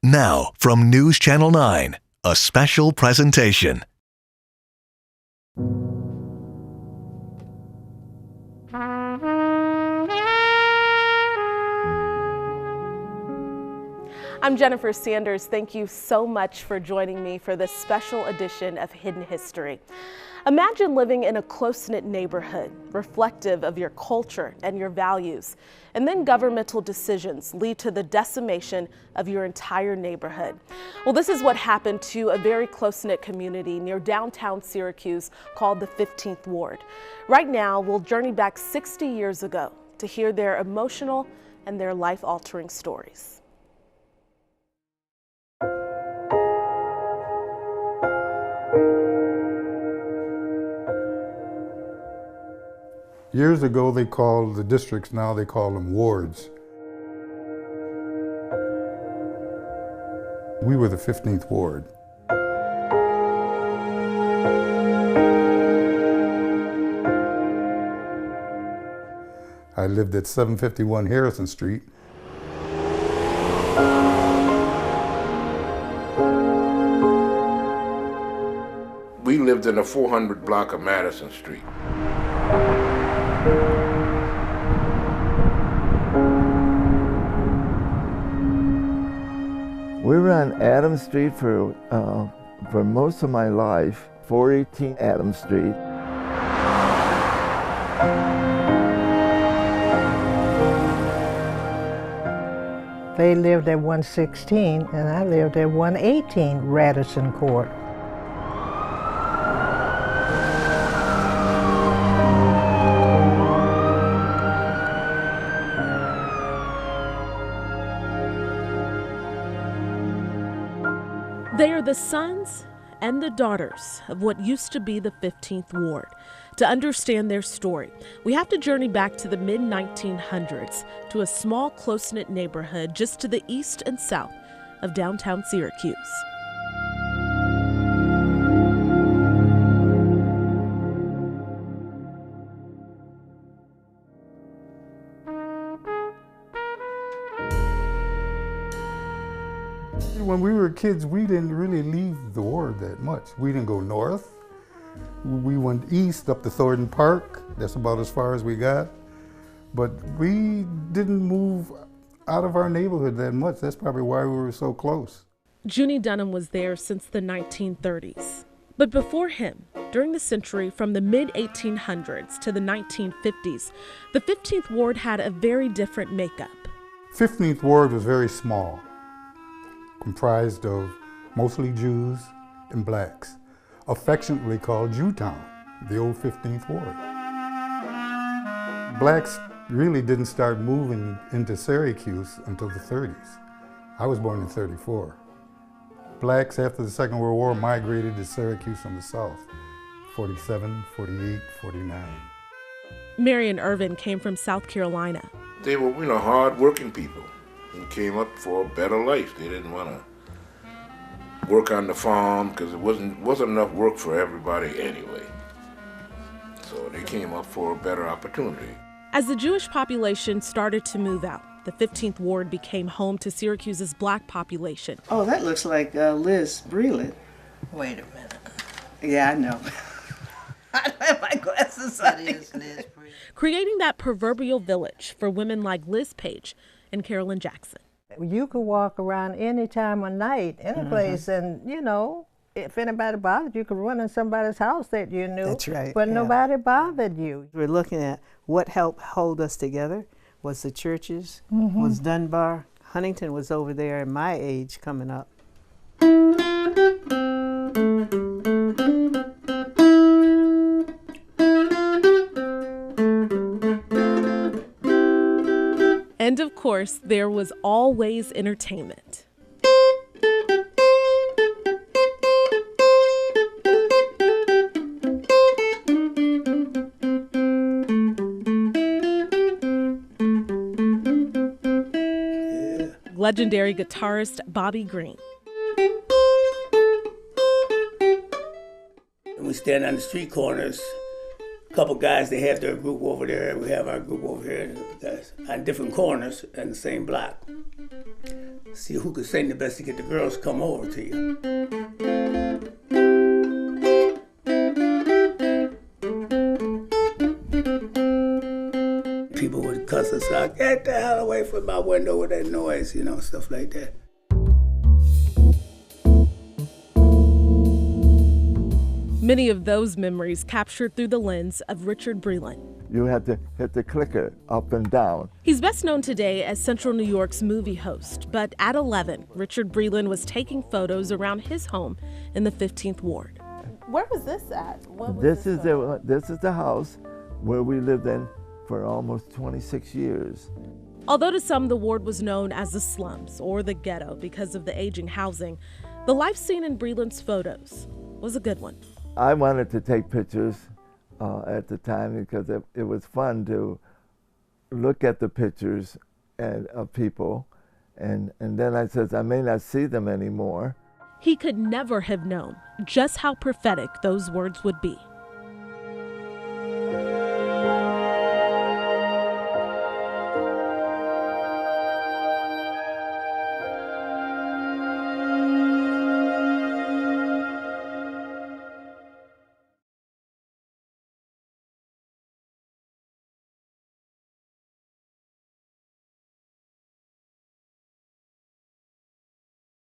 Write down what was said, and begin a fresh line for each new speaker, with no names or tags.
Now, from News Channel 9, a special presentation.
I'm Jennifer Sanders. Thank you so much for joining me for this special edition of Hidden History. Imagine living in a close-knit neighborhood, reflective of your culture and your values, and then governmental decisions lead to the decimation of your entire neighborhood. Well, this is what happened to a very close-knit community near downtown Syracuse called the 15th Ward. Right now, we'll journey back 60 years ago to hear their emotional and their life-altering stories.
Years ago, they called the districts, now they call them wards. We were the 15th Ward. I lived at 751 Harrison Street.
We lived in the 400 block of Madison Street.
We were on Adams Street for most of my life, 418 Adams Street.
They lived at 116 and I lived at 118 Radisson Court.
They are the sons and the daughters of what used to be the 15th Ward. To understand their story, we have to journey back to the mid-1900s to a small, close-knit neighborhood just to the east and south of downtown Syracuse.
When we were kids, we didn't really leave the ward that much. We didn't go north. We went east up to Thornton Park. That's about as far as we got. But we didn't move out of our neighborhood that much. That's probably why we were so close.
Junie Dunham was there since the 1930s. But before him, during the century from the mid-1800s to the 1950s, the 15th Ward had a very different makeup.
15th Ward was very small, comprised of mostly Jews and blacks, affectionately called Jewtown, the old 15th Ward. Blacks really didn't start moving into Syracuse until the 30s. I was born in '34. Blacks after the Second World War migrated to Syracuse from the south, 47, 48, 49.
Marion Irvin came from South Carolina.
They were, hard-working people who came up for a better life. They didn't want to work on the farm because it wasn't enough work for everybody anyway. So they came up for a better opportunity.
As the Jewish population started to move out, the 15th Ward became home to Syracuse's black population.
Oh, that looks like Liz Breland.
Wait a minute.
Yeah, I know. I don't have my glasses on.
That is Liz Breland.
Creating that proverbial village for women like Liz Page and Carolyn Jackson.
You could walk around any time of night in a place and, if anybody bothered you, you could run in somebody's house that you knew.
That's right.
But nobody bothered you.
We're looking at what helped hold us together was the churches, was Dunbar. Huntington was over there at my age coming up.
And of course, there was always entertainment. Legendary guitarist Bobby Green.
And we stand on the street corners Couple guys, they have their group over there. We have our group over here. Guys on different corners in the same block. See who could sing the best to get the girls to come over to you. People would cuss us out, get the hell away from my window with that noise, you know, stuff like that.
Many of those memories captured through the lens of Richard Breland.
You had to hit the clicker up and down.
He's best known today as Central New York's movie host, but at 11, Richard Breland was taking photos around his home in the 15th Ward. Where was this at?
This is the house where we lived in for almost 26 years.
Although to some the ward was known as the slums or the ghetto because of the aging housing, the life seen in Breland's photos was a good one.
I wanted to take pictures at the time because it was fun to look at the pictures of people, and then I said I may not see them anymore.
He could never have known just how prophetic those words would be.